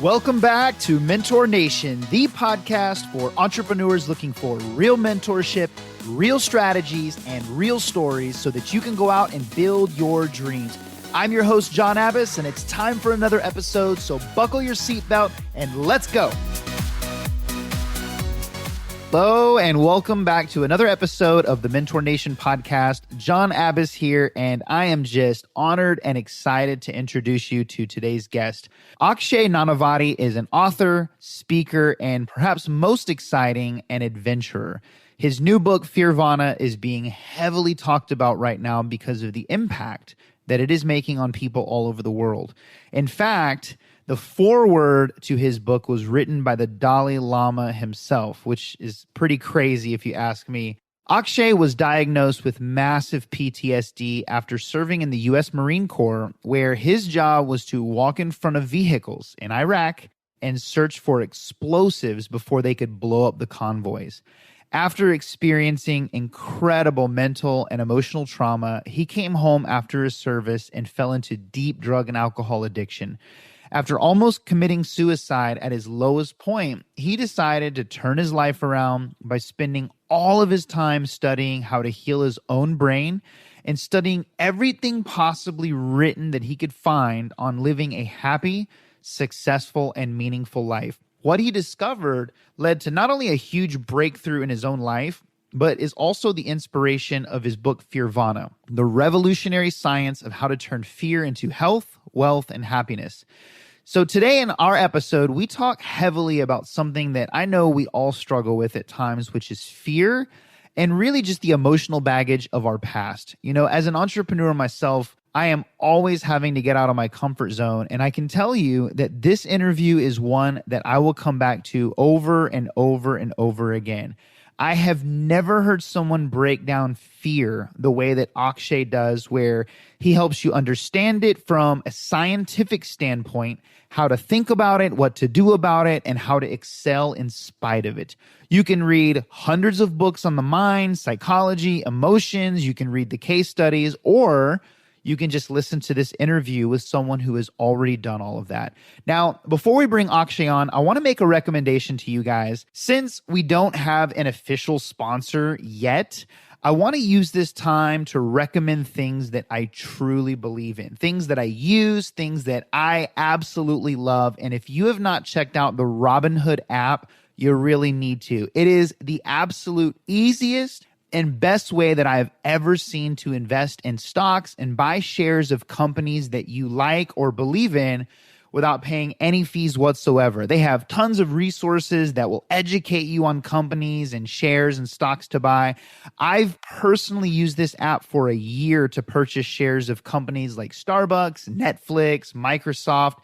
Welcome back to Mentor Nation, the podcast for entrepreneurs looking for real mentorship, real strategies, and real stories so that you can go out and build your dreams. I'm your host, John Abbas, and it's time for another episode, so buckle your seatbelt and let's go. Hello, and welcome back to another episode of the Mentor Nation podcast. John Abbas here, and I am just honored and excited to introduce you to today's guest. Akshay Nanavati is an author, speaker, and perhaps most exciting, an adventurer. His new book, Fearvana, is being heavily talked about right now because of the impact that it is making on people all over the world. In fact, the foreword to his book was written by the Dali Lama himself, which is pretty crazy if you ask me. Akshay was diagnosed with massive PTSD after serving in the U.S. Marine Corps, where his job was to walk in front of vehicles in Iraq and search for explosives before they could blow up the convoys. After experiencing incredible mental and emotional trauma, he came home after his service and fell into deep drug and alcohol addiction. After almost committing suicide at his lowest point, he decided to turn his life around by spending all of his time studying how to heal his own brain and studying everything possibly written that he could find on living a happy, successful, and meaningful life. What he discovered led to not only a huge breakthrough in his own life, but is also the inspiration of his book, Fearvana, the revolutionary science of how to turn fear into health, wealth, and happiness. So today in our episode, we talk heavily about something that I know we all struggle with at times, which is fear and really just the emotional baggage of our past. You know, as an entrepreneur myself, I am always having to get out of my comfort zone. And I can tell you that this interview is one that I will come back to over and over and over again. I have never heard someone break down fear the way that Akshay does, where he helps you understand it from a scientific standpoint, how to think about it, what to do about it, and how to excel in spite of it. You can read hundreds of books on the mind, psychology, emotions. You can read the case studies, or you can just listen to this interview with someone who has already done all of that. Now, before we bring Akshay on, I want to make a recommendation to you guys. Since we don't have an official sponsor yet, I want to use this time to recommend things that I truly believe in, things that I use, things that I absolutely love. And if you have not checked out the Robinhood app, you really need to. It is the absolute easiest and best way that I've ever seen to invest in stocks and buy shares of companies that you like or believe in without paying any fees whatsoever. They have tons of resources that will educate you on companies and shares and stocks to buy. I've personally used this app for a year to purchase shares of companies like Starbucks, Netflix, Microsoft.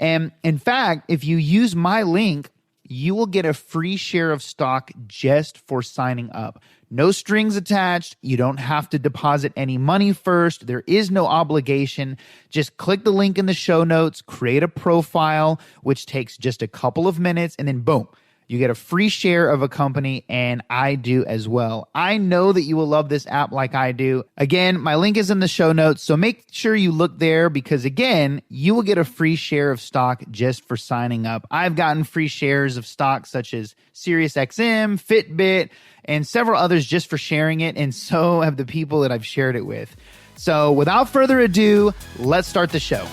And in fact, if you use my link, you will get a free share of stock just for signing up. No strings attached. You don't have to deposit any money first. There is no obligation. Just click the link in the show notes, create a profile, which takes just a couple of minutes, and then boom, you get a free share of a company, and I do as well. I know that you will love this app like I do. Again, my link is in the show notes, so make sure you look there because, again, you will get a free share of stock just for signing up. I've gotten free shares of stocks such as SiriusXM, Fitbit, and several others just for sharing it, and so have the people that I've shared it with. So without further ado, let's start the show.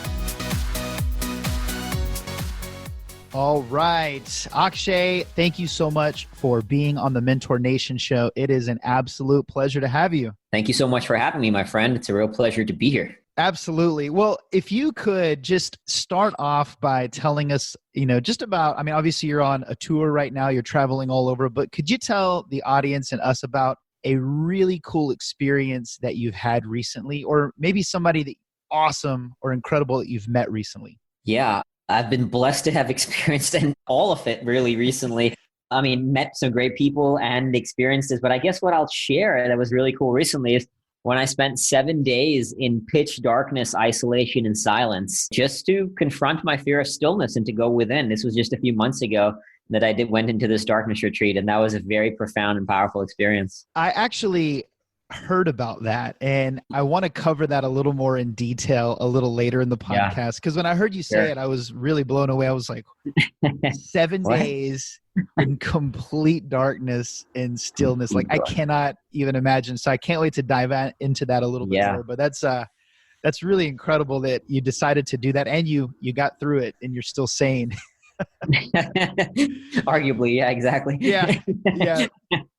All right. Akshay, thank you so much for being on the Mentor Nation show. It is an absolute pleasure to have you. Thank you so much for having me, my friend. It's a real pleasure to be here. Absolutely. Well, if you could just start off by telling us, just about, obviously you're on a tour right now, you're traveling all over, but could you tell the audience and us about a really cool experience that you've had recently, or maybe somebody that awesome or incredible that you've met recently? Yeah. I've been blessed to have experienced all of it really recently. Met some great people and experiences, but I guess what I'll share that was really cool recently is when I spent 7 days in pitch darkness, isolation, and silence just to confront my fear of stillness and to go within. This was just a few months ago that I went into this darkness retreat, and that was a very profound and powerful experience. I actually heard about that, and I want to cover that a little more in detail a little later in the podcast. Because when I heard you say it, I was really blown away. I was like, 7 days in complete darkness and stillness. Like I cannot even imagine. So I can't wait to dive into that a little bit more. But that's really incredible that you decided to do that, and you got through it, and you're still sane. Arguably, yeah, exactly. Yeah.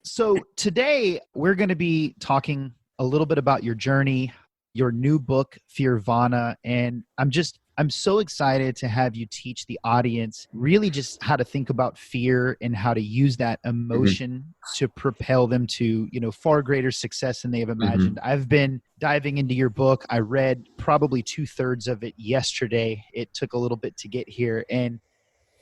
So today we're going to be talking a little bit about your journey, your new book, Fearvana, and I'm so excited to have you teach the audience really just how to think about fear and how to use that emotion to propel them to, far greater success than they have imagined. I've been diving into your book. I read probably 2/3 of it yesterday. It took a little bit to get here. And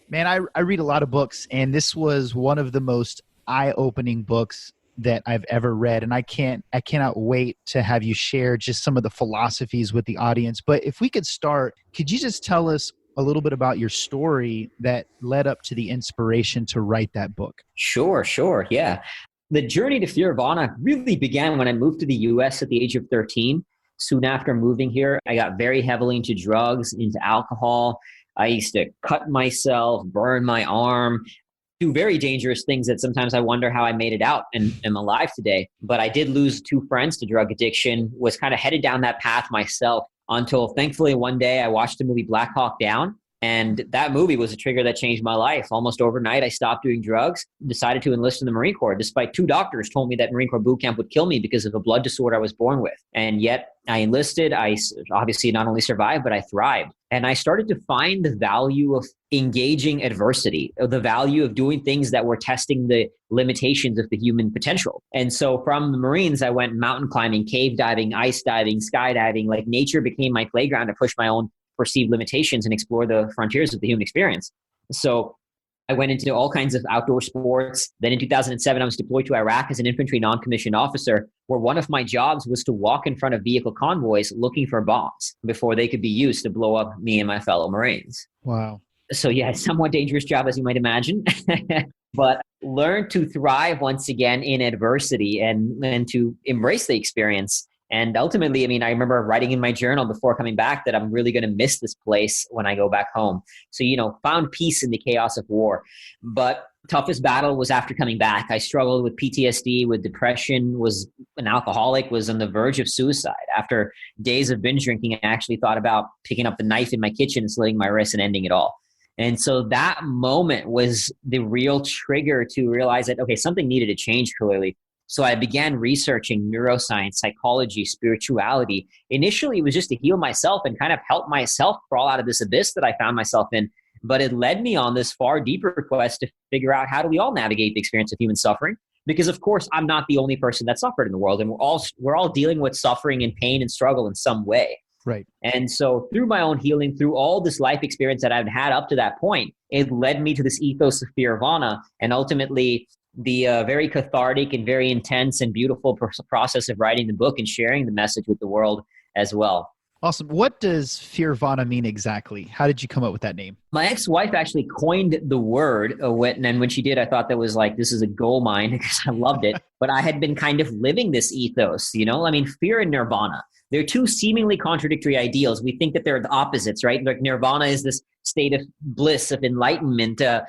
man, I read a lot of books, and this was one of the most eye-opening books that I've ever read. And I cannot wait to have you share just some of the philosophies with the audience. But if we could start, could you just tell us a little bit about your story that led up to the inspiration to write that book? Sure. Yeah. The journey to Fearvana really began when I moved to the US at the age of 13. Soon after moving here, I got very heavily into drugs, into alcohol. I used to cut myself, burn my arm, do very dangerous things that sometimes I wonder how I made it out and am alive today. But I did lose 2 friends to drug addiction, was kind of headed down that path myself until thankfully one day I watched the movie Black Hawk Down. And that movie was a trigger that changed my life. Almost overnight, I stopped doing drugs, decided to enlist in the Marine Corps, despite 2 doctors told me that Marine Corps boot camp would kill me because of a blood disorder I was born with. And yet I enlisted. I obviously not only survived, but I thrived. And I started to find the value of engaging adversity, the value of doing things that were testing the limitations of the human potential. And so from the Marines, I went mountain climbing, cave diving, ice diving, skydiving. Like nature became my playground to push my own perceived limitations and explore the frontiers of the human experience. So I went into all kinds of outdoor sports. Then in 2007, I was deployed to Iraq as an infantry non-commissioned officer, where one of my jobs was to walk in front of vehicle convoys looking for bombs before they could be used to blow up me and my fellow Marines. Wow. So yeah, somewhat dangerous job, as you might imagine, but learned to thrive once again in adversity and to embrace the experience. And ultimately, I remember writing in my journal before coming back that I'm really going to miss this place when I go back home. So, found peace in the chaos of war. But toughest battle was after coming back. I struggled with PTSD, with depression, was an alcoholic, was on the verge of suicide. After days of binge drinking, I actually thought about picking up the knife in my kitchen and slitting my wrist and ending it all. And so that moment was the real trigger to realize that, okay, something needed to change clearly. So I began researching neuroscience, psychology, spirituality. Initially, it was just to heal myself and kind of help myself crawl out of this abyss that I found myself in. But it led me on this far deeper quest to figure out how do we all navigate the experience of human suffering? Because of course, I'm not the only person that suffered in the world, and we're all dealing with suffering and pain and struggle in some way. Right. And so through my own healing, through all this life experience that I've had up to that point, it led me to this ethos of Fearvana, and ultimately the very cathartic and very intense and beautiful process of writing the book and sharing the message with the world as well. Awesome. What does Fearvana mean exactly? How did you come up with that name? My ex-wife actually coined the word, and when she did, I thought that was like, this is a gold mine because I loved it. But I had been kind of living this ethos, fear and nirvana. They're 2 seemingly contradictory ideals. We think that they're the opposites, right? Like nirvana is this state of bliss, of enlightenment, the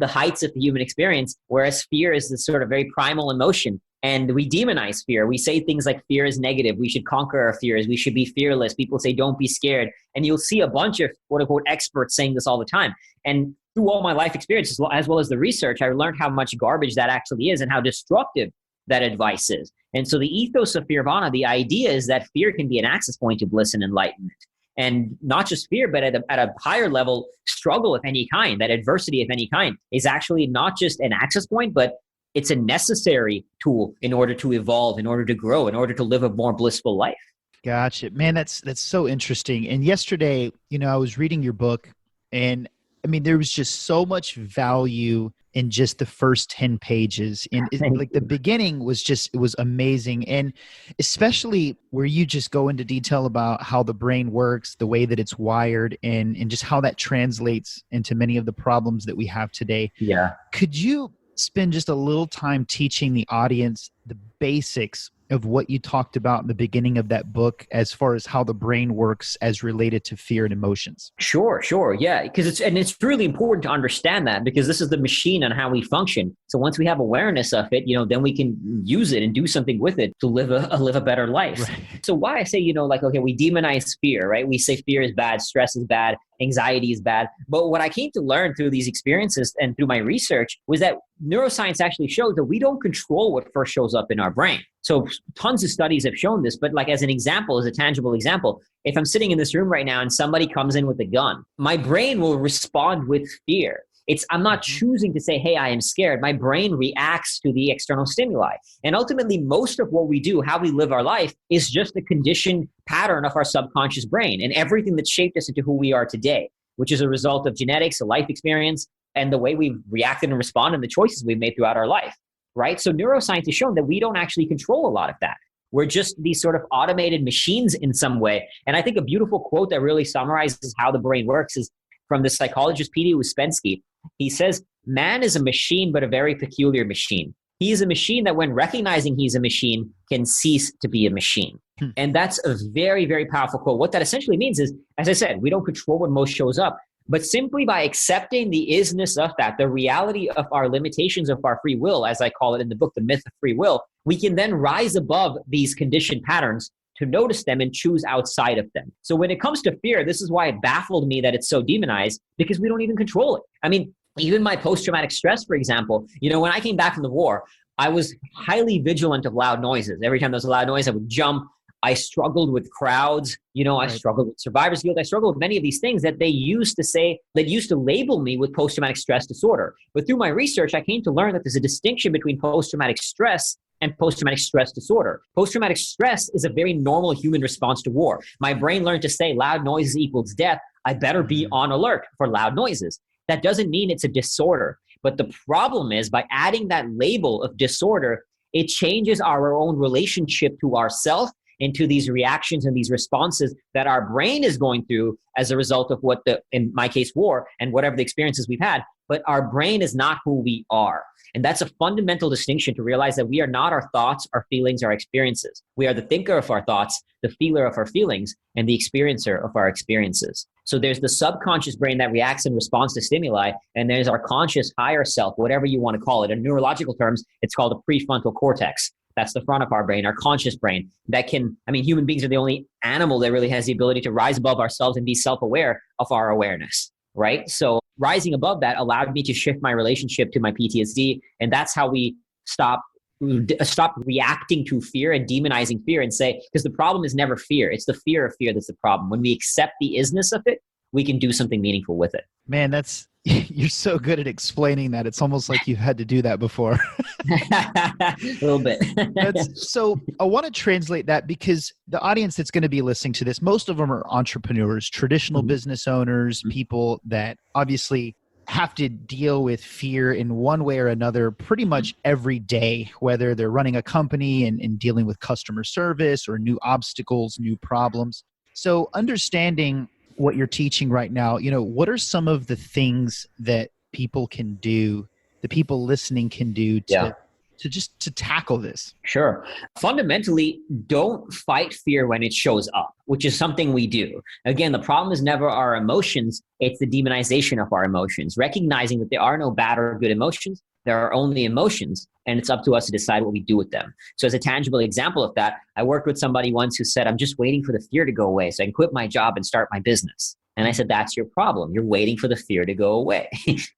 heights of the human experience, whereas fear is this sort of very primal emotion. And we demonize fear. We say things like fear is negative. We should conquer our fears. We should be fearless. People say, don't be scared. And you'll see a bunch of quote unquote experts saying this all the time. And through all my life experiences, as well as the research, I learned how much garbage that actually is and how destructive that advice is. And so the ethos of Fearvana, the idea is that fear can be an access point to bliss and enlightenment. And not just fear, but at a higher level, struggle of any kind, that adversity of any kind is actually not just an access point, but it's a necessary tool in order to evolve, in order to grow, in order to live a more blissful life. Gotcha. Man, that's so interesting. And yesterday, I was reading your book, and there was just so much value in just the first 10 pages. And like the beginning was it was amazing. And especially where you just go into detail about how the brain works, the way that it's wired, and just how that translates into many of the problems that we have today. Yeah. Could you spend just a little time teaching the audience the basics of what you talked about in the beginning of that book as far as how the brain works as related to fear and emotions? Sure. Yeah. Because it's really important to understand that, because this is the machine and how we function. So once we have awareness of it, then we can use it and do something with it to live a better life. Right. So why I say, okay, we demonize fear, right? We say fear is bad, stress is bad, anxiety is bad. But what I came to learn through these experiences and through my research was that neuroscience actually shows that we don't control what first shows up in our brain. So tons of studies have shown this, but like as an example, as a tangible example, if I'm sitting in this room right now and somebody comes in with a gun, my brain will respond with fear. I'm not choosing to say, hey, I am scared. My brain reacts to the external stimuli. And ultimately, most of what we do, how we live our life, is just a conditioned pattern of our subconscious brain and everything that shaped us into who we are today, which is a result of genetics, a life experience, and the way we've reacted and responded and the choices we've made throughout our life, right? So neuroscience has shown that we don't actually control a lot of that. We're just these sort of automated machines in some way. And I think a beautiful quote that really summarizes how the brain works is from the psychologist P.D. Ouspensky. He says, man is a machine, but a very peculiar machine. He is a machine that when recognizing he's a machine can cease to be a machine. And that's a very, very powerful quote. What that essentially means is, as I said, we don't control what most shows up, but simply by accepting the isness of that, the reality of our limitations of our free will, as I call it in the book, The Myth of Free Will, we can then rise above these conditioned patterns to notice them and choose outside of them. So when it comes to fear, this is why it baffled me that it's so demonized, because we don't even control it. I mean, even my post-traumatic stress, for example, when I came back from the war, I was highly vigilant of loud noises. Every time there was a loud noise, I would jump. I struggled with crowds. I struggled with survivor's guilt. I struggled with many of these things that they used to label me with post-traumatic stress disorder. But through my research, I came to learn that there's a distinction between post-traumatic stress and post-traumatic stress disorder. Post-traumatic stress is a very normal human response to war. My brain learned to say loud noises equals death. I better be on alert for loud noises. That doesn't mean it's a disorder. But the problem is, by adding that label of disorder, it changes our own relationship to ourselves and to these reactions and these responses that our brain is going through as a result of in my case, war and whatever the experiences we've had. But our brain is not who we are. And that's a fundamental distinction, to realize that we are not our thoughts, our feelings, our experiences. We are the thinker of our thoughts, the feeler of our feelings, and the experiencer of our experiences. So there's the subconscious brain that reacts in response to stimuli, and there's our conscious higher self, whatever you want to call it. In neurological terms, it's called a prefrontal cortex. That's the front of our brain, our conscious brain. Human beings are the only animal that really has the ability to rise above ourselves and be self-aware of our awareness, right? So rising above that allowed me to shift my relationship to my PTSD. And that's how we stop reacting to fear and demonizing fear and say, because the problem is never fear. It's the fear of fear that's the problem. When we accept the isness of it, we can do something meaningful with it. Man, you're so good at explaining that. It's almost like you've had to do that before. A little bit. So I want to translate that, because the audience that's going to be listening to this, most of them are entrepreneurs, traditional business owners, people that obviously have to deal with fear in one way or another pretty much every day, whether they're running a company and dealing with customer service or new obstacles, new problems. So understanding what you're teaching right now, what are some of the things that people can do, the people listening can do to tackle this? Sure. Fundamentally, don't fight fear when it shows up, which is something we do. Again, the problem is never our emotions. It's the demonization of our emotions, recognizing that there are no bad or good emotions. There are only emotions, and it's up to us to decide what we do with them. So as a tangible example of that, I worked with somebody once who said, I'm just waiting for the fear to go away so I can quit my job and start my business. And I said, that's your problem. You're waiting for the fear to go away,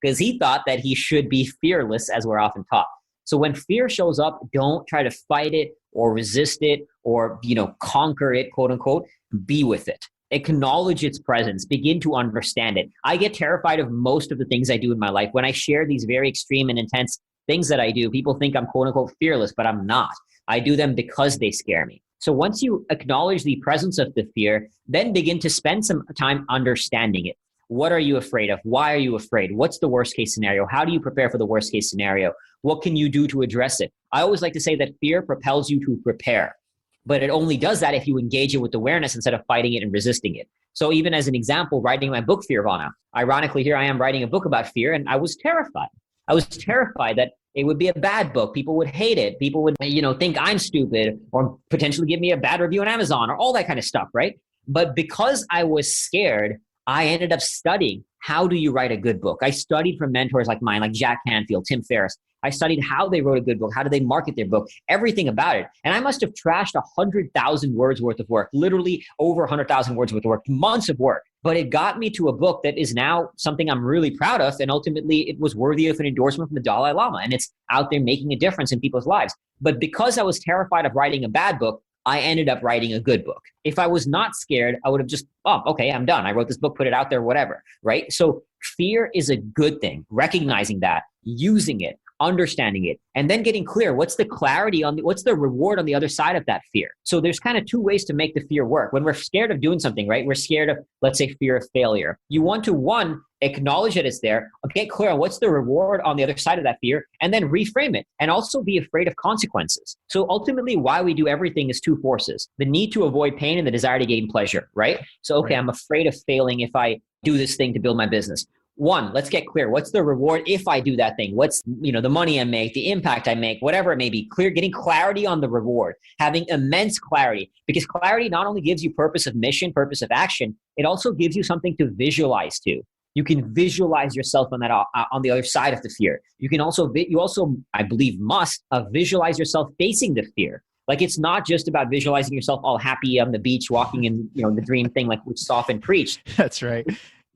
because he thought that he should be fearless, as we're often taught. So when fear shows up, don't try to fight it or resist it or, conquer it, quote unquote. Be with it. Acknowledge its presence. Begin to understand it. I get terrified of most of the things I do in my life. When I share these very extreme and intense things that I do, people think I'm quote unquote fearless, but I'm not. I do them because they scare me. So once you acknowledge the presence of the fear, then begin to spend some time understanding it. What are you afraid of? Why are you afraid? What's the worst case scenario? How do you prepare for the worst case scenario? What can you do to address it? I always like to say that fear propels you to prepare, but it only does that if you engage it with awareness instead of fighting it and resisting it. So even as an example, writing my book, Fearvana, ironically, here I am writing a book about fear, and I was terrified. I was terrified that It would be a bad book. People would hate it. People would, think I'm stupid or potentially give me a bad review on Amazon or all that kind of stuff, right? But because I was scared, I ended up studying how do you write a good book. I studied from mentors like mine, like Jack Canfield, Tim Ferriss. I studied how they wrote a good book, how do they market their book, everything about it. And I must have trashed 100,000 words worth of work, literally over 100,000 words worth of work, months of work. But it got me to a book that is now something I'm really proud of. And ultimately, it was worthy of an endorsement from the Dalai Lama. And it's out there making a difference in people's lives. But because I was terrified of writing a bad book, I ended up writing a good book. If I was not scared, I would have just, okay, I'm done. I wrote this book, put it out there, whatever, right? So fear is a good thing. Recognizing that, using it, understanding it, and then getting clear. What's the clarity what's the reward on the other side of that fear? So there's kind of two ways to make the fear work. When we're scared of doing something, right? We're scared of, let's say, fear of failure. You want to, one, acknowledge that it's there, get clear on what's the reward on the other side of that fear, and then reframe it, and also be afraid of consequences. So ultimately, why we do everything is two forces: the need to avoid pain and the desire to gain pleasure, right? So, okay, I'm afraid of failing if I do this thing to build my business. One, let's get clear. What's the reward if I do that thing? What's, the money I make, the impact I make, whatever it may be. Getting clarity on the reward, having immense clarity, because clarity not only gives you purpose of mission, purpose of action, it also gives you something to visualize to. You can visualize yourself on that on the other side of the fear. You also, I believe, must visualize yourself facing the fear. Like, it's not just about visualizing yourself all happy on the beach, walking in, the dream thing, like which is often preached. That's right.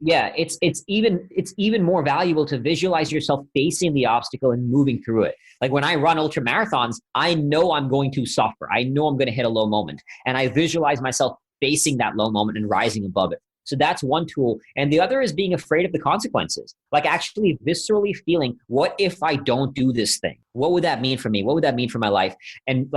Yeah, it's even more valuable to visualize yourself facing the obstacle and moving through it. Like when I run ultra marathons, I know I'm going to suffer. I know I'm going to hit a low moment, and I visualize myself facing that low moment and rising above it. So that's one tool. And the other is being afraid of the consequences, like actually viscerally feeling, what if I don't do this thing? What would that mean for me? What would that mean for my life? And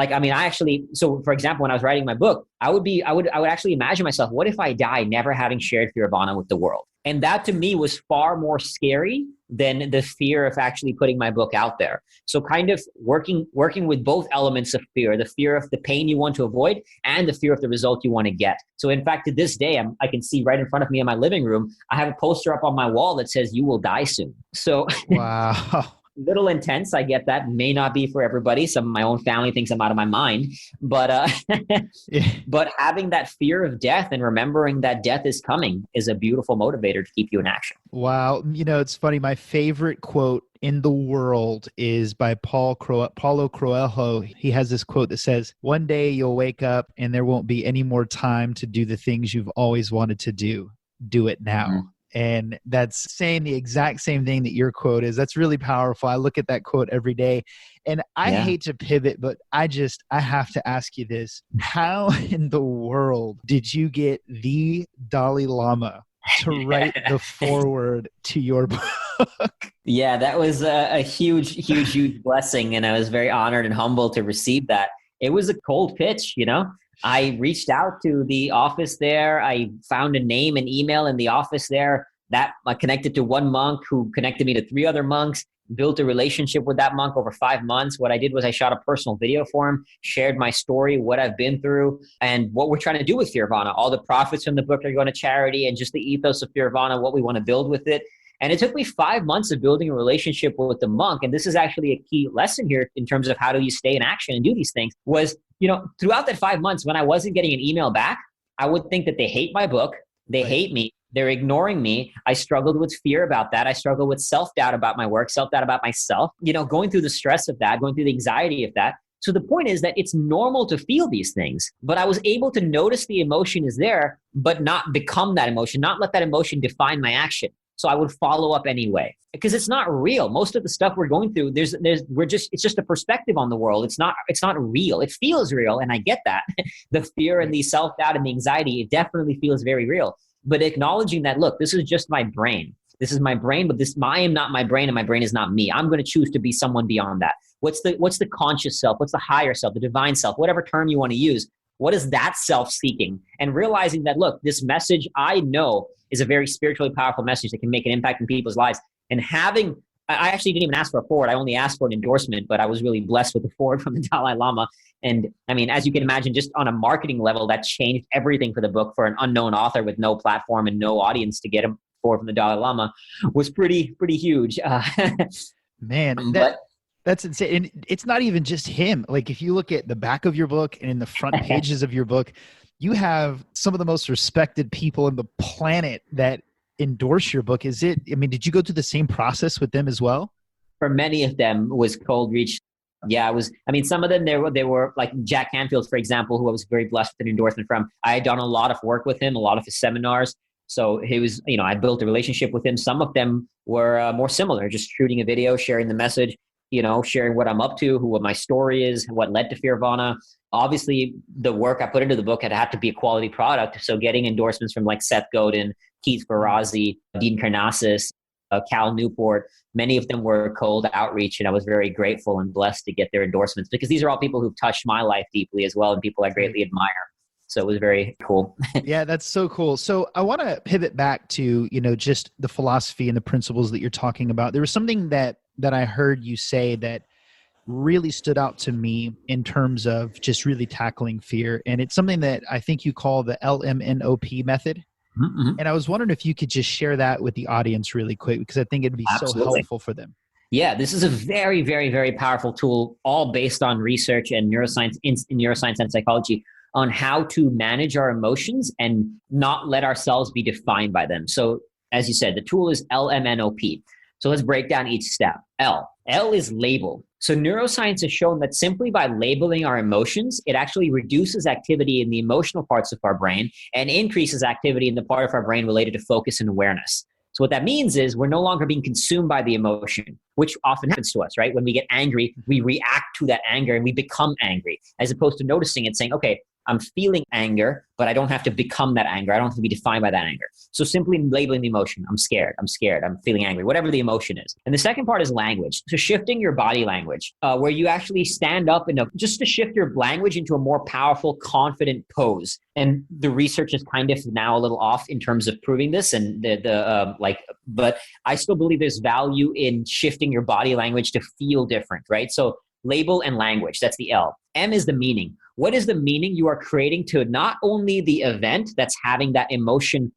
so for example, when I was writing my book, I would actually imagine myself, what if I die never having shared Nirvana with the world? And that to me was far more scary than the fear of actually putting my book out there. So kind of working with both elements of fear, the fear of the pain you want to avoid and the fear of the result you want to get. So in fact, to this day, I can see right in front of me in my living room, I have a poster up on my wall that says, "You will die soon." So wow. Little intense. I get that. May not be for everybody. Some of my own family thinks I'm out of my mind, but but having that fear of death and remembering that death is coming is a beautiful motivator to keep you in action. Wow. It's funny. My favorite quote in the world is by Paulo Coelho. He has this quote that says, "One day you'll wake up and there won't be any more time to do the things you've always wanted to do. Do it now." Mm-hmm. And that's saying the exact same thing that your quote is. That's really powerful. I look at that quote every day, and I hate to pivot, but I have to ask you this. How in the world did you get the Dalai Lama to write the foreword to your book? Yeah, that was a huge blessing. And I was very honored and humbled to receive that. It was a cold pitch, I reached out to the office there. I found a name and email in the office there that I connected to one monk who connected me to 3 other monks, built a relationship with that monk over 5 months. What I did was I shot a personal video for him, shared my story, what I've been through, and what we're trying to do with Nirvana. All the profits from the book are going to charity, and just the ethos of Nirvana, what we want to build with it. And it took me 5 months of building a relationship with the monk. And this is actually a key lesson here in terms of how do you stay in action and do these things was, throughout that 5 months, when I wasn't getting an email back, I would think that they hate my book. They hate me. They're ignoring me. I struggled with fear about that. I struggled with self-doubt about my work, self-doubt about myself, going through the stress of that, going through the anxiety of that. So the point is that it's normal to feel these things, but I was able to notice the emotion is there, but not become that emotion, not let that emotion define my action. So I would follow up anyway, because it's not real. Most of the stuff we're going through, it's just a perspective on the world. It's not real. It feels real. And I get that. The fear and the self-doubt and the anxiety, it definitely feels very real. But acknowledging that, look, this is just my brain. This is my brain, but I am not my brain and my brain is not me. I'm going to choose to be someone beyond that. What's the conscious self? What's the higher self, the divine self, whatever term you want to use? What is that self-seeking? And realizing that, look, this message I know is a very spiritually powerful message that can make an impact in people's lives. And I actually didn't even ask for a forward. I only asked for an endorsement, but I was really blessed with the forward from the Dalai Lama. And I mean, as you can imagine, just on a marketing level, that changed everything for the book. For an unknown author with no platform and no audience to get a forward from the Dalai Lama was pretty huge. Man, That's insane. And it's not even just him. Like if you look at the back of your book and in the front pages of your book, you have some of the most respected people in the planet that endorse your book. Did you go through the same process with them as well? For many of them was cold reach. Yeah, some of them, they were like Jack Canfield, for example, who I was very blessed with an endorsement from. I had done a lot of work with him, a lot of his seminars. So he was, I built a relationship with him. Some of them were more similar, just shooting a video, sharing the message, sharing what I'm up to, what my story is, what led to Fearvana. Obviously, the work I put into the book had to be a quality product. So getting endorsements from like Seth Godin, Keith Ferrazzi, Dean Karnassus, Cal Newport, many of them were cold outreach, and I was very grateful and blessed to get their endorsements because these are all people who've touched my life deeply as well and people I greatly admire. So it was very cool. Yeah, that's so cool. So I want to pivot back to, just the philosophy and the principles that you're talking about. There was something that I heard you say that really stood out to me in terms of just really tackling fear. And it's something that I think you call the LMNOP method. Mm-hmm. And I was wondering if you could just share that with the audience really quick, because I think it'd be so helpful for them. Yeah, this is a very, very, very powerful tool, all based on research and neuroscience in neuroscience and psychology on how to manage our emotions and not let ourselves be defined by them. So as you said, the tool is LMNOP. So let's break down each step. L is label. So neuroscience has shown that simply by labeling our emotions, it actually reduces activity in the emotional parts of our brain and increases activity in the part of our brain related to focus and awareness. So what that means is we're no longer being consumed by the emotion, which often happens to us, right? When we get angry, we react to that anger and we become angry, as opposed to noticing and saying, okay, I'm feeling anger, but I don't have to become that anger. I don't have to be defined by that anger. So simply labeling the emotion, I'm scared, I'm feeling angry, whatever the emotion is. And the second part is language. So shifting your body language, where you actually stand up just to shift your language into a more powerful, confident pose. And the research is kind of now a little off in terms of proving this, but I still believe there's value in shifting your body language to feel different, right? So label and language, that's the L. M is the meaning. What is the meaning you are creating to not only the event that's having that emotion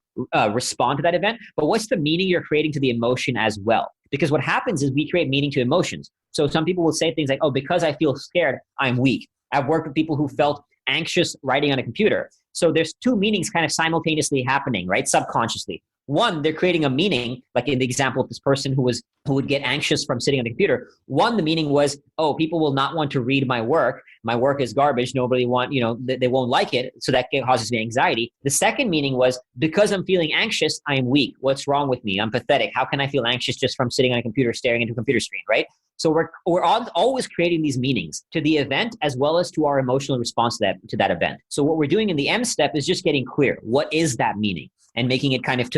respond to that event, but what's the meaning you're creating to the emotion as well? Because what happens is we create meaning to emotions. So some people will say things like, oh, because I feel scared, I'm weak. I've worked with people who felt anxious writing on a computer. So there's two meanings kind of simultaneously happening, right? Subconsciously. One, they're creating a meaning, like in the example of this person who would get anxious from sitting on a computer. One, the meaning was, oh, people will not want to read my work. My work is garbage. Nobody they won't like it. So that causes me anxiety. The second meaning was, because I'm feeling anxious, I am weak. What's wrong with me? I'm pathetic. How can I feel anxious just from sitting on a computer, staring into a computer screen, right? So we're always creating these meanings to the event as well as to our emotional response to that event. So what we're doing in the M step is just getting clear. What is that meaning? And making it kind of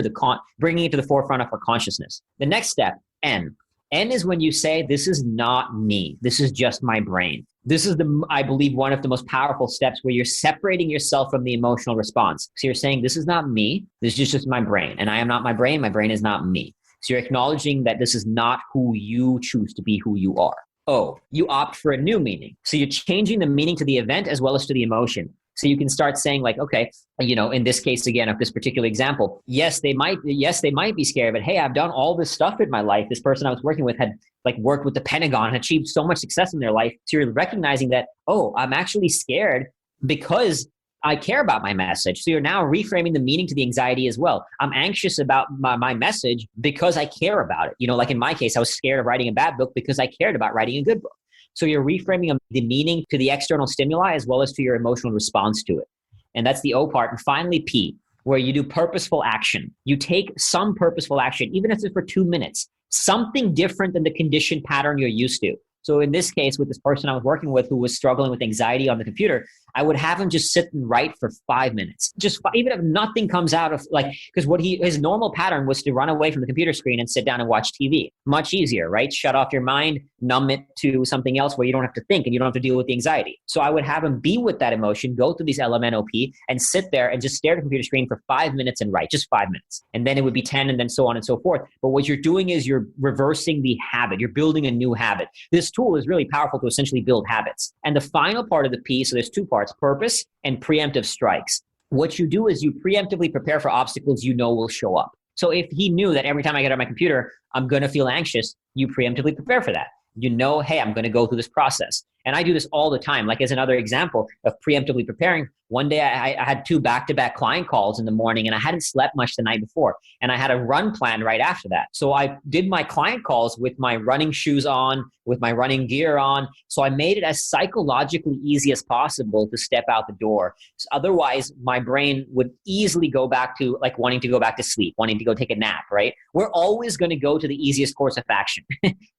bringing it to the forefront of our consciousness. The next step, N. N is when you say, this is not me. This is just my brain. This is I believe, one of the most powerful steps where you're separating yourself from the emotional response. So you're saying, this is not me. This is just my brain. And I am not my brain. My brain is not me. So you're acknowledging that this is not who you choose to be, who you are. O, you opt for a new meaning. So you're changing the meaning to the event as well as to the emotion. So you can start saying like, okay, in this case, again, of this particular example, yes, they might be scared, but hey, I've done all this stuff in my life. This person I was working with had worked with the Pentagon, achieved so much success in their life. So you're recognizing that, oh, I'm actually scared because I care about my message. So you're now reframing the meaning to the anxiety as well. I'm anxious about my message because I care about it. Like in my case, I was scared of writing a bad book because I cared about writing a good book. So you're reframing the meaning to the external stimuli as well as to your emotional response to it. And that's the O part. And finally, P, where you do purposeful action. You take some purposeful action, even if it's for 2 minutes, something different than the conditioned pattern you're used to. So in this case, with this person I was working with who was struggling with anxiety on the computer, I would have him just sit and write for 5 minutes. Even if nothing comes out of because his normal pattern was to run away from the computer screen and sit down and watch TV. Much easier, right? Shut off your mind, numb it to something else where you don't have to think and you don't have to deal with the anxiety. So I would have him be with that emotion, go through these LMNOP and sit there and just stare at the computer screen for 5 minutes and write, just 5 minutes. And then it would be 10 and then so on and so forth. But what you're doing is you're reversing the habit. You're building a new habit. This tool is really powerful to essentially build habits. And the final part of the P, so there's two parts, purpose and preemptive strikes. What you do is you preemptively prepare for obstacles you know will show up. So if he knew that every time I get on my computer, I'm going to feel anxious, you preemptively prepare for that. You know, hey, I'm going to go through this process. And I do this all the time. Like as another example of preemptively preparing, one day I had 2 back-to-back client calls in the morning and I hadn't slept much the night before. And I had a run plan right after that. So I did my client calls with my running shoes on, with my running gear on. So I made it as psychologically easy as possible to step out the door. So otherwise, my brain would easily go back to like wanting to go back to sleep, wanting to go take a nap, right? We're always going to go to the easiest course of action.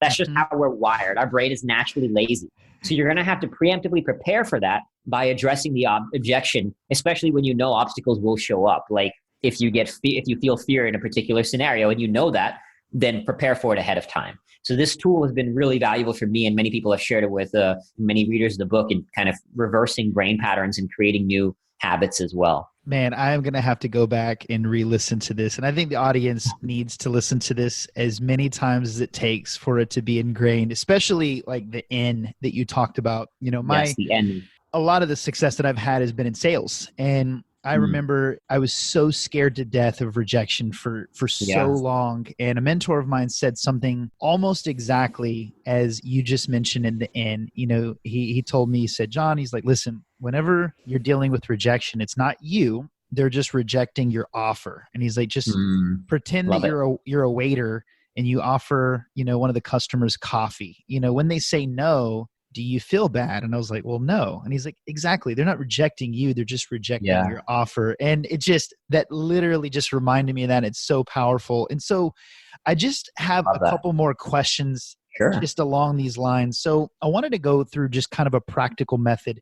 That's just how we're wired. Our brain is naturally lazy. So you're going to have to preemptively prepare for that by addressing the objection, especially when you know obstacles will show up. Like if you feel fear in a particular scenario and you know that, then prepare for it ahead of time. So this tool has been really valuable for me, and many people have shared it with many readers of the book in kind of reversing brain patterns and creating new habits as well. Man, I am going to have to go back and re-listen to this. And I think the audience needs to listen to this as many times as it takes for it to be ingrained, especially like the N that you talked about. You know, the N. A lot of the success that I've had has been in sales. And I remember I was so scared to death of rejection for so long. And a mentor of mine said something almost exactly as you just mentioned in the N. You know, he told me, he said, John, he's like, listen, whenever you're dealing with rejection, it's not you. They're just rejecting your offer. And he's like, just pretend that you're a waiter and you offer, you know, one of the customers coffee. You know, when they say no, do you feel bad? And I was like, well, no. And he's like, exactly. They're not rejecting you. They're just rejecting your offer. And it just, that literally just reminded me of that. It's so powerful. And so I just have a couple more questions just along these lines. So I wanted to go through just kind of a practical method.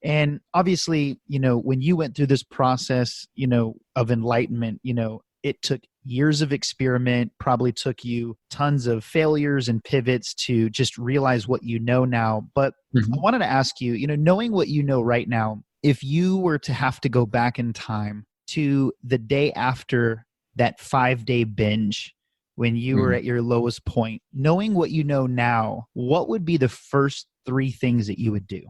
And obviously, you know, when you went through this process, you know, of enlightenment, you know, it took years of experiment, probably took you tons of failures and pivots to just realize what you know now. But I wanted to ask you, you know, knowing what you know right now, if you were to have to go back in time to the day after that 5-day binge, when you were at your lowest point, knowing what you know now, what would be the first 3 things that you would do?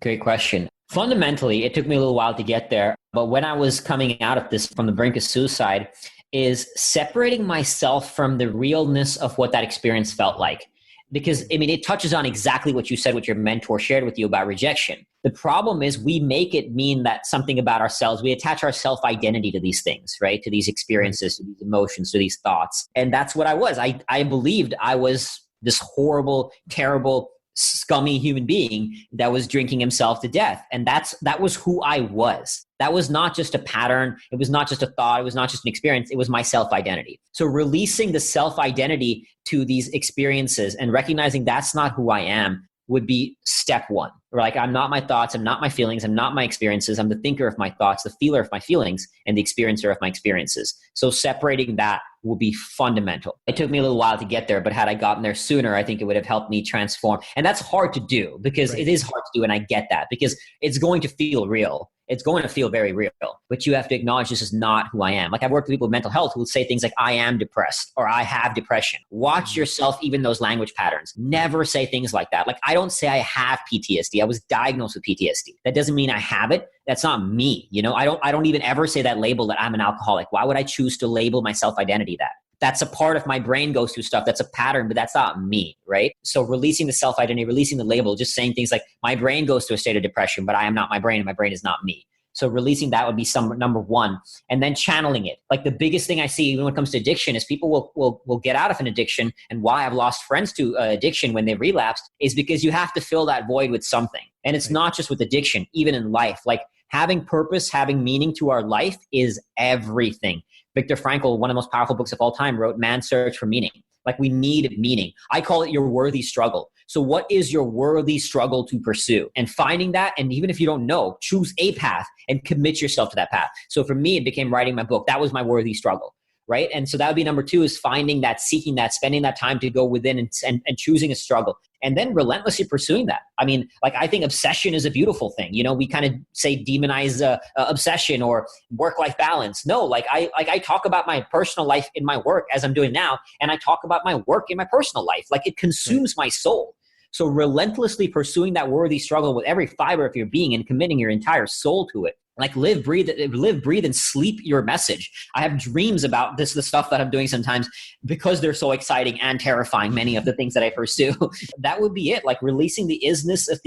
Great question. Fundamentally, it took me a little while to get there. But when I was coming out of this from the brink of suicide, is separating myself from the realness of what that experience felt like. Because, I mean, it touches on exactly what you said, what your mentor shared with you about rejection. The problem is we make it mean that something about ourselves, we attach our self-identity to these things, right? To these experiences, to these emotions, to these thoughts. And that's what I was. I believed I was this horrible, terrible, scummy human being that was drinking himself to death. And that was who I was. That was not just a pattern. It was not just a thought. It was not just an experience. It was my self-identity. So releasing the self-identity to these experiences and recognizing that's not who I am would be step 1. Like, I'm not my thoughts. I'm not my feelings. I'm not my experiences. I'm the thinker of my thoughts, the feeler of my feelings, and the experiencer of my experiences. So separating that will be fundamental. It took me a little while to get there, but had I gotten there sooner, I think it would have helped me transform. And that's hard to do because it is hard to do. And I get that because it's going to feel real. It's going to feel very real, but you have to acknowledge this is not who I am. Like, I've worked with people with mental health who will say things like, I am depressed or I have depression. Watch yourself, even those language patterns. Never say things like that. Like, I don't say I have PTSD. I was diagnosed with PTSD. That doesn't mean I have it. That's not me. You know, I don't even ever say that label that I'm an alcoholic. Why would I choose to label my self-identity that? That's a part of my brain goes through stuff. That's a pattern, but that's not me, right? So releasing the self-identity, releasing the label, just saying things like, my brain goes through a state of depression, but I am not my brain and my brain is not me. So releasing that would be number 1. And then channeling it. Like, the biggest thing I see even when it comes to addiction is people will get out of an addiction. And why I've lost friends to addiction when they relapsed is because you have to fill that void with something. And it's not just with addiction, even in life. Like, having purpose, having meaning to our life is everything. Viktor Frankl, one of the most powerful books of all time, wrote Man's Search for Meaning. Like, we need meaning. I call it your worthy struggle. So what is your worthy struggle to pursue? And finding that, and even if you don't know, choose a path and commit yourself to that path. So for me, it became writing my book. That was my worthy struggle, right? And so that would be number 2, is finding that, seeking that, spending that time to go within and choosing a struggle. And then relentlessly pursuing that. I mean, like, I think obsession is a beautiful thing. You know, we kind of say demonize obsession or work-life balance. No, I talk about my personal life in my work as I'm doing now, and I talk about my work in my personal life. Like, it consumes my soul. So relentlessly pursuing that worthy struggle with every fiber of your being and committing your entire soul to it Like live, breathe, and sleep your message. I have dreams about the stuff that I'm doing sometimes because they're so exciting and terrifying, many of the things that I pursue. That would be it. Like releasing the isness of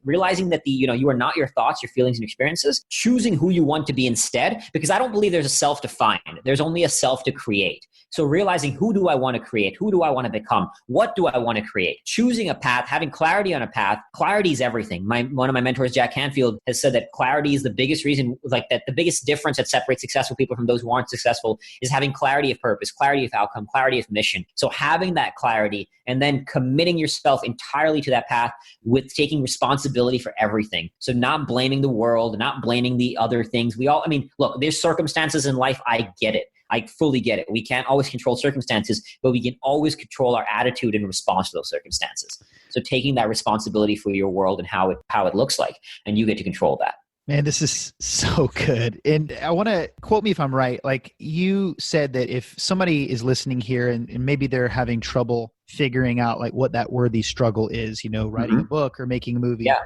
realizing that you are not your thoughts, your feelings and experiences, choosing who you want to be instead, because I don't believe there's a self to find. There's only a self to create. So realizing, who do I want to create? Who do I want to become? What do I want to create? Choosing a path, having clarity on a path. Clarity is everything. One of my mentors, Jack Canfield, has said that clarity is the biggest reason, like that the biggest difference that separates successful people from those who aren't successful is having clarity of purpose, clarity of outcome, clarity of mission. So having that clarity and then committing yourself entirely to that path with taking responsibility for everything. So not blaming the world, not blaming the other things. Look, there's circumstances in life. I get it. I fully get it. We can't always control circumstances, but we can always control our attitude in response to those circumstances. So taking that responsibility for your world and how it looks like, and you get to control that. Man, this is so good. And I want to quote me if I'm right. Like you said that if somebody is listening here and maybe they're having trouble figuring out like what that worthy struggle is, writing a book or making a movie. Yeah.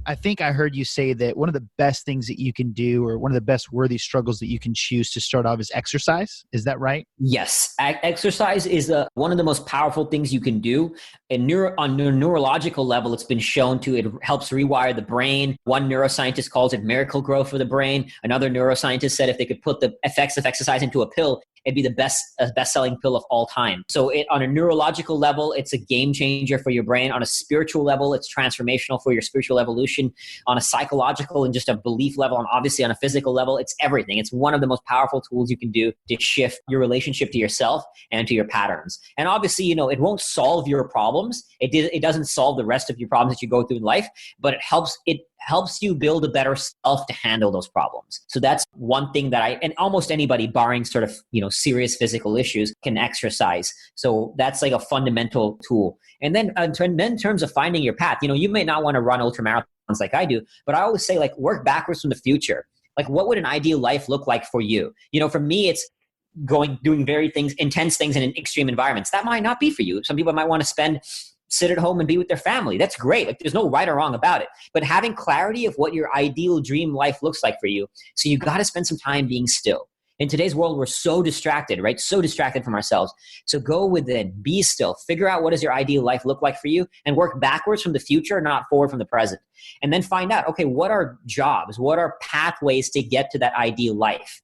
I think I heard you say that one of the best things that you can do, or one of the best worthy struggles that you can choose to start off, is exercise. Is that right? Yes. Exercise is one of the most powerful things you can do. And on a neurological level, it's been shown it helps rewire the brain. One neuroscientist calls it miracle growth for the brain. Another neuroscientist said if they could put the effects of exercise into a pill, it'd be the best-selling pill of all time. So on a neurological level, it's a game changer for your brain. On a spiritual level, it's transformational for your spiritual evolution. On a psychological and just a belief level, and obviously on a physical level, it's everything. It's one of the most powerful tools you can do to shift your relationship to yourself and to your patterns. And obviously, it won't solve your problems. It doesn't solve the rest of your problems that you go through in life, but it helps you build a better self to handle those problems. So that's one thing that and almost anybody barring sort of, serious physical issues can exercise. So that's like a fundamental tool. And then in terms of finding your path, you may not want to run ultramarathons like I do, but I always say like work backwards from the future. Like what would an ideal life look like for you? For me, it's doing intense things in extreme environments. That might not be for you. Some people might want to sit at home and be with their family. That's great. Like there's no right or wrong about it, but having clarity of what your ideal dream life looks like for you. So you got to spend some time being still. In today's world, we're so distracted, right? So distracted from ourselves. So go within, be still, figure out what does your ideal life look like for you, and work backwards from the future, not forward from the present. And then find out, okay, what are jobs? What are pathways to get to that ideal life?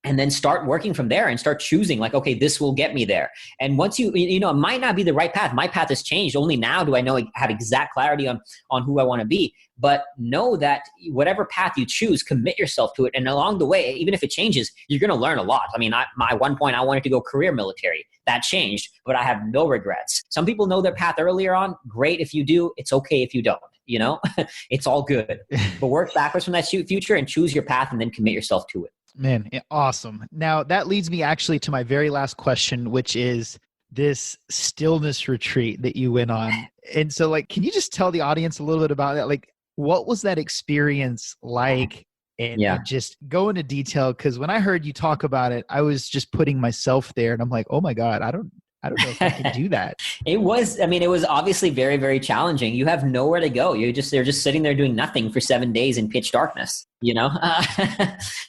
And then start working from there and start choosing like, okay, this will get me there. And once it might not be the right path. My path has changed. Only now do I have exact clarity on who I want to be. But know that whatever path you choose, commit yourself to it. And along the way, even if it changes, you're going to learn a lot. I mean, at one point I wanted to go career military. That changed, but I have no regrets. Some people know their path earlier on. Great if you do. It's okay if you don't. It's all good. But work backwards from that future and choose your path and then commit yourself to it. Man, awesome. Now that leads me actually to my very last question, which is this stillness retreat that you went on. And so like, can you just tell the audience a little bit about that? Like, what was that experience like? And just go into detail. Cause when I heard you talk about it, I was just putting myself there and I'm like, oh my God, I don't know if I can do that. It was obviously very, very challenging. You have nowhere to go. They're just sitting there doing nothing for 7 days in pitch darkness,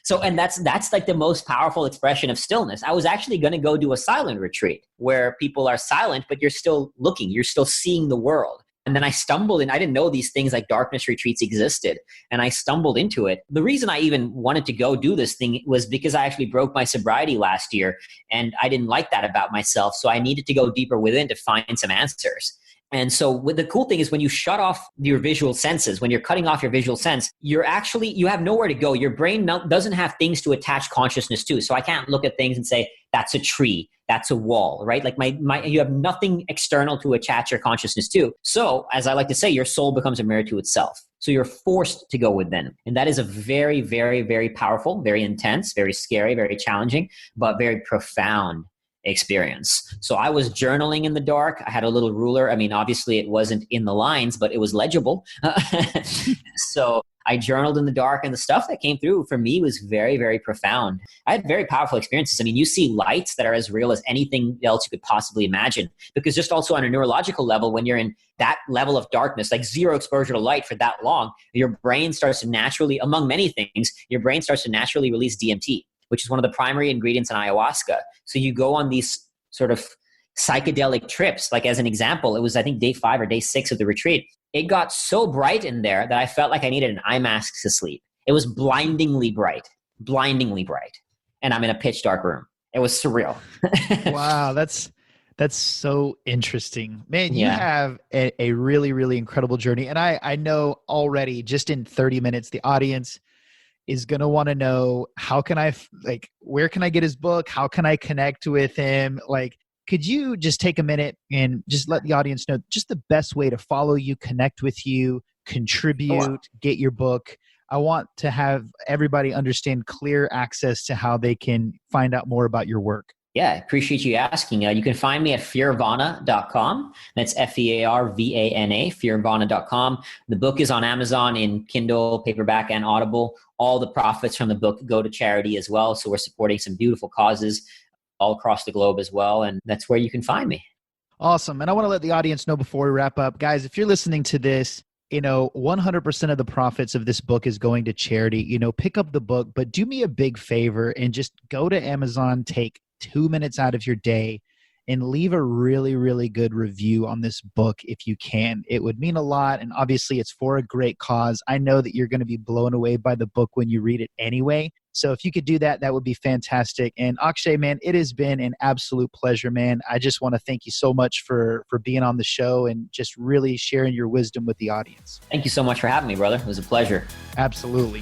So, and that's like the most powerful expression of stillness. I was actually going to go do a silent retreat where people are silent, but you're still looking, you're still seeing the world. And then I stumbled and I didn't know these things like darkness retreats existed. And I stumbled into it. The reason I even wanted to go do this thing was because I actually broke my sobriety last year. And I didn't like that about myself. So I needed to go deeper within to find some answers. And so the cool thing is when you shut off your visual senses, when you're cutting off your visual sense, you have nowhere to go. Your brain doesn't have things to attach consciousness to. So I can't look at things and say, that's a tree, that's a wall, right? Like you have nothing external to attach your consciousness to. So as I like to say, your soul becomes a mirror to itself. So you're forced to go within. And that is a very, very, very powerful, very intense, very scary, very challenging, but very profound experience. So I was journaling in the dark. I had a little ruler. I mean, obviously it wasn't in the lines, but it was legible. So I journaled in the dark, and the stuff that came through for me was very, very profound. I had very powerful experiences. I mean, you see lights that are as real as anything else you could possibly imagine, because just also on a neurological level, when you're in that level of darkness, like zero exposure to light for that long, your brain starts to naturally, among many things, your brain starts to naturally release DMT, which is one of the primary ingredients in ayahuasca. So you go on these sort of psychedelic trips. Like as an example, it was, I think, day 5 or day 6 of the retreat. It got so bright in there that I felt like I needed an eye mask to sleep. It was blindingly bright. And I'm in a pitch dark room. It was surreal. Wow, that's so interesting. Man, you have a really, really incredible journey. And I know already, just in 30 minutes, the audience is going to want to know, where can I get his book? How can I connect with him? Like, could you just take a minute and just let the audience know just the best way to follow you, connect with you, contribute, get your book? I want to have everybody understand clear access to how they can find out more about your work. Yeah, I appreciate you asking. You can find me at fearvana.com. That's Fearvana, fearvana.com. The book is on Amazon in Kindle, paperback, and Audible. All the profits from the book go to charity as well. So we're supporting some beautiful causes all across the globe as well. And that's where you can find me. Awesome. And I want to let the audience know before we wrap up, guys, if you're listening to this, 100% of the profits of this book is going to charity. Pick up the book, but do me a big favor and just go to Amazon, take 2 minutes out of your day and leave a really, really good review on this book if you can. It would mean a lot. And obviously it's for a great cause. I know that you're going to be blown away by the book when you read it anyway. So if you could do that, that would be fantastic. And Akshay, man, it has been an absolute pleasure, man. I just want to thank you so much for being on the show and just really sharing your wisdom with the audience. Thank you so much for having me, brother. It was a pleasure. Absolutely.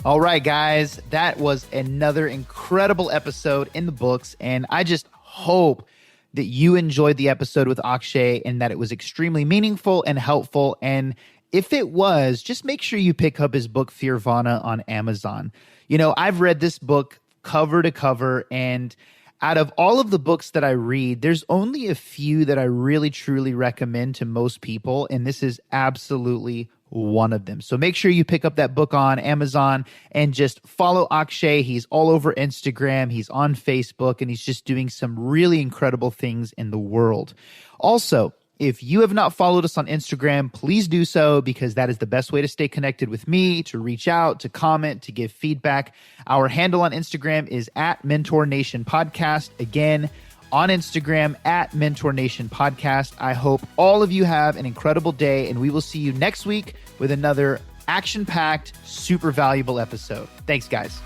All right, guys, that was another incredible episode in the books. And I just hope that you enjoyed the episode with Akshay and that it was extremely meaningful and helpful. And if it was, just make sure you pick up his book, Fearvana, on Amazon. I've read this book cover to cover, and out of all of the books that I read, there's only a few that I really, truly recommend to most people, and this is absolutely one of them. So make sure you pick up that book on Amazon and just follow Akshay. He's all over Instagram. He's on Facebook, and he's just doing some really incredible things in the world. Also, if you have not followed us on Instagram, please do so, because that is the best way to stay connected with me, to reach out, to comment, to give feedback. Our handle on Instagram is @MentorNationPodcast. Again, on Instagram @MentorNationPodcast. I hope all of you have an incredible day, and we will see you next week with another action-packed, super valuable episode. Thanks, guys.